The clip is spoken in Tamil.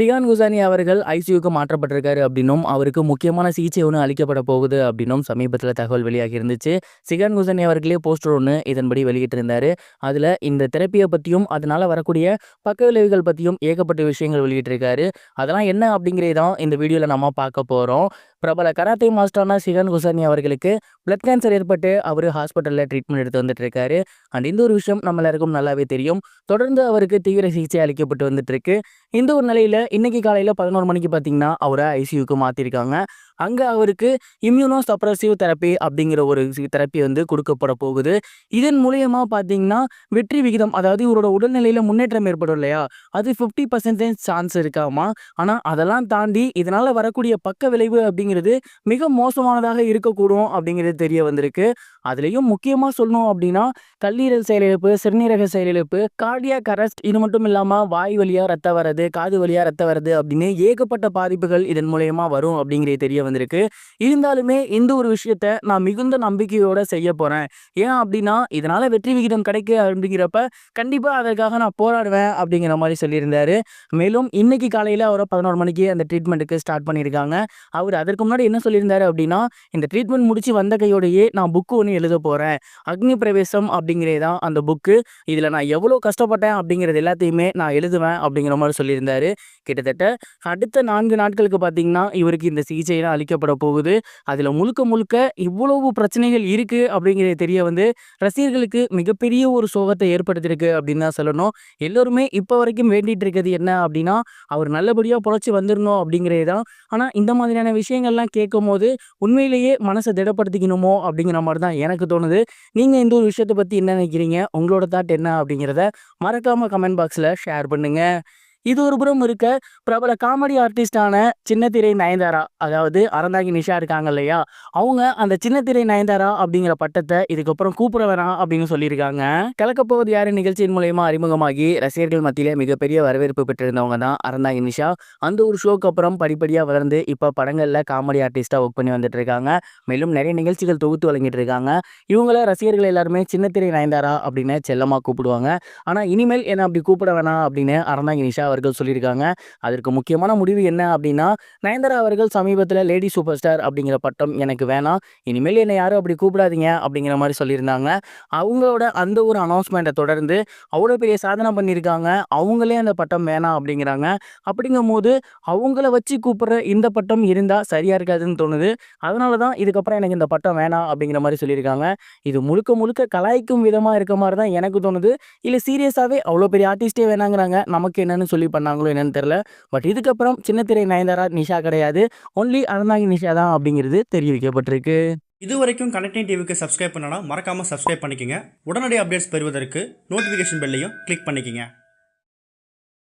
சியான் குசானி அவர்கள் ஐசியூக்கு மாற்றப்பட்டிருக்காரு அப்படின்னும் அவருக்கு முக்கியமான சிகிச்சை ஒன்று அளிக்கப்பட போகுது அப்படின்னும் சமீபத்தில் தகவல் வெளியாகி இருந்துச்சு. சியான் குசானி அவர்களே போஸ்டர் ஒன்று இதன்படி வெளியிட்டிருந்தாரு. அதில் இந்த தெரப்பியை பற்றியும் அதனால் வரக்கூடிய பக்க விளைவுகள் பற்றியும் ஏகப்பட்ட விஷயங்கள் வெளியிட்டிருக்காரு. அதெல்லாம் என்ன அப்படிங்கிறதான் இந்த வீடியோவில் நம்ம பார்க்க போகிறோம். பிரபல கராத்தே மாஸ்டரான சியான் குசானி அவர்களுக்கு பிளட் கேன்சர் ஏற்பட்டு அவர் ஹாஸ்பிட்டலில் ட்ரீட்மெண்ட் எடுத்து வந்துட்டு இருக்காரு. அண்ட் இந்த ஒரு விஷயம் நம்ம எல்லாருக்கும் நல்லாவே தெரியும். தொடர்ந்து அவருக்கு தீவிர சிகிச்சை அளிக்கப்பட்டு வந்துட்டு இருக்கு. இந்த ஒரு நிலையில் இன்னைக்கு காலையில் 11 மணிக்கு பார்த்தீங்கன்னா அவரை ஐசியூக்கு மாற்றிருக்காங்க. அங்கே அவருக்கு இம்யூனோ சப்ரசிவ் தெரப்பி அப்படிங்கிற ஒரு தெரப்பி வந்து கொடுக்கப்பட போகுது. இதன் மூலியமாக பார்த்தீங்கன்னா வெற்றி விகிதம், அதாவது இவரோட உடல்நிலையில் முன்னேற்றம் ஏற்படும் இல்லையா, அது 50% சான்ஸ் இருக்காமா. ஆனால் அதெல்லாம் தாண்டி இதனால் வரக்கூடிய பக்க விளைவு அப்படிங்கிறது மிக மோசமானதாக இருக்கக்கூடும் அப்படிங்கிறது தெரிய வந்திருக்கு. அதுலேயும் முக்கியமாக சொல்லணும் அப்படின்னா கல்லீரல் செயலிழப்பு, சிறுநீரக செயலிழப்பு, கார்டியாக் அரெஸ்ட், இது மட்டும் இல்லாமல் வாய் வழியாக ரத்தம் வர்றது, காது வழியாக ரத்தம் வருது அப்படின்னு ஏகப்பட்ட பாதிப்புகள் இதன் மூலயமா வரும் அப்படிங்கிறது தெரிய வந்திருக்கு. இருந்தாலுமே இந்த ஒரு விஷயத்த நான் மிகுந்த நம்பிக்கையோட செய்ய போறேன். ஏன் அப்படின்னா இதனால வெற்றி விகிதம் கிடைக்கு அப்படிங்கிறப்ப கண்டிப்பா அதற்காக நான் போராடுவேன் அப்படிங்கிற மாதிரி சொல்லியிருந்தாரு. மேலும் இன்னைக்கு காலையில அவரை 11 மணிக்கு அந்த ட்ரீட்மெண்ட்டுக்கு ஸ்டார்ட் பண்ணியிருக்காங்க. அவர் அதற்கு முன்னாடி என்ன சொல்லியிருந்தாரு அப்படின்னா, இந்த ட்ரீட்மெண்ட் முடிச்சு வந்த கையோடையே நான் புக்கு ஒன்று எழுத போறேன். அக்னி பிரவேசம் அப்படிங்கிறதான் அந்த புக்கு. இதுல நான் எவ்வளோ கஷ்டப்பட்டேன் அப்படிங்கிறது எல்லாத்தையுமே நான் எழுதுவேன் அப்படிங்கிற மாதிரி சொல்லியிருந்தாரு. கிட்டத்தட்ட அடுத்த 4 நாட்களுக்கு பார்த்தீங்கன்னா இவருக்கு இந்த சிகிச்சையெல்லாம் அளிக்கப்பட போகுது. அதில் முழுக்க முழுக்க இவ்வளவு பிரச்சனைகள் இருக்குது அப்படிங்கிறது தெரிய வந்து ரசிகர்களுக்கு மிகப்பெரிய ஒரு சோகத்தை ஏற்படுத்தியிருக்கு அப்படின்னு தான் சொல்லணும். எல்லோருமே இப்போ வரைக்கும் வேண்டிகிட்டு இருக்கிறது என்ன அப்படின்னா, அவர் நல்லபடியாக பொழைச்சி வந்துடணும் அப்படிங்கிறது தான். ஆனால் இந்த மாதிரியான விஷயங்கள்லாம் கேட்கும் போது உண்மையிலேயே மனசை திடப்படுத்திக்கணுமோ அப்படிங்கிற மாதிரி தான் எனக்கு தோணுது. நீங்கள் இந்த ஒரு விஷயத்தை பற்றி என்ன நினைக்கிறீங்க, உங்களோட தாட் என்ன அப்படிங்கிறத மறக்காமல் கமெண்ட் பாக்ஸில் ஷேர் பண்ணுங்கள். இது ஒரு புறம் இருக்க, பிரபல காமெடி ஆர்டிஸ்டான சின்னத்திரை நயன்தாரா, அதாவது அறந்தாங்கி நிஷா இருக்காங்க இல்லையா, அவங்க அந்த சின்னத்திரை நயன்தாரா அப்படிங்கிற பட்டத்தை இதுக்கப்புறம் கூப்பிட வேணாம் அப்படின்னு சொல்லியிருக்காங்க. கலக்கப்போவது யாரு நிகழ்ச்சியின் மூலயமா அறிமுகமாகி ரசிகர்கள் மத்தியில மிகப்பெரிய வரவேற்பு பெற்றிருந்தவங்க தான் அறந்தாங்கி நிஷா. அந்த ஒரு ஷோக்கு அப்புறம் படிப்படியாக வளர்ந்து இப்போ படங்களில் காமெடி ஆர்டிஸ்டாக ஒர்க் பண்ணி வந்துட்டு இருக்காங்க. மேலும் நிறைய நிகழ்ச்சிகள் தொகுத்து வழங்கிட்டு இருக்காங்க. இவங்கள ரசிகர்கள் எல்லாருமே சின்னத்திரை நயன்தாரா அப்படின்னு செல்லமாக கூப்பிடுவாங்க. ஆனால் இனிமேல் என்ன அப்படி கூப்பிட வேணாம் அப்படின்னு அறந்தாங்கி நிஷா அவர்கள் சொல்லியிருக்காங்க. அதற்கு முக்கியமான முடிவு என்ன அப்படின்னா, நயன்தாரா அவர்கள் சமீபத்தில் லேடி சூப்பர் ஸ்டார் அப்படிங்கிற பட்டம் எனக்கு வேணாம், இனிமேல் என்னை யாரும் அப்படி கூப்பிடாதீங்க அப்படிங்கிற மாதிரி சொல்லியிருந்தாங்க. அவங்களோட அந்த ஒரு அனௌன்ஸ்மெண்ட்டை தொடர்ந்து அவ்வளோ பெரிய சாதனை பண்ணியிருக்காங்க. அவங்களே அந்த பட்டம் வேணாம் அப்படிங்கிறாங்க. அப்படிங்கும் போது அவங்கள வச்சு கூப்பிட்ற இந்த பட்டம் இருந்தால் சரியாக இருக்காதுன்னு தோணுது. அதனால தான் இதுக்கப்புறம் எனக்கு இந்த பட்டம் வேணாம் அப்படிங்கிற மாதிரி சொல்லியிருக்காங்க. இது முழுக்க முழுக்க கலாய்க்கும் விதமாக இருக்க மாதிரி தான் எனக்கு தோணுது. இல்லை சீரியஸாகவே அவ்வளோ பெரிய ஆர்டிஸ்டே வேணாங்கிறாங்க, நமக்கு என்னன்னு சொல்லி பண்ணாங்களோ என்னன்னு தெரியல. பட் இதுக்கப்புறம் சின்னத்திரை நயன்தாரா நிஷா கிடையாது, ஒன்லி அறந்தாங்கி நிஷா தான் அப்படிங்கிறது தெரிவிக்கப்பட்டிருக்கு. இது வரைக்கும் கனெக்டிங் டிவிக்கு சப்ஸ்கிரைப் பண்ணனா மறக்காமல் சப்ஸ்கிரைப் பண்ணிக்கங்க. உடனடி அப்டேட்ஸ் பெறுவதற்கு நோட்டிஃபிகேஷன் பெல்லையும் கிளிக் பண்ணிக்கங்க.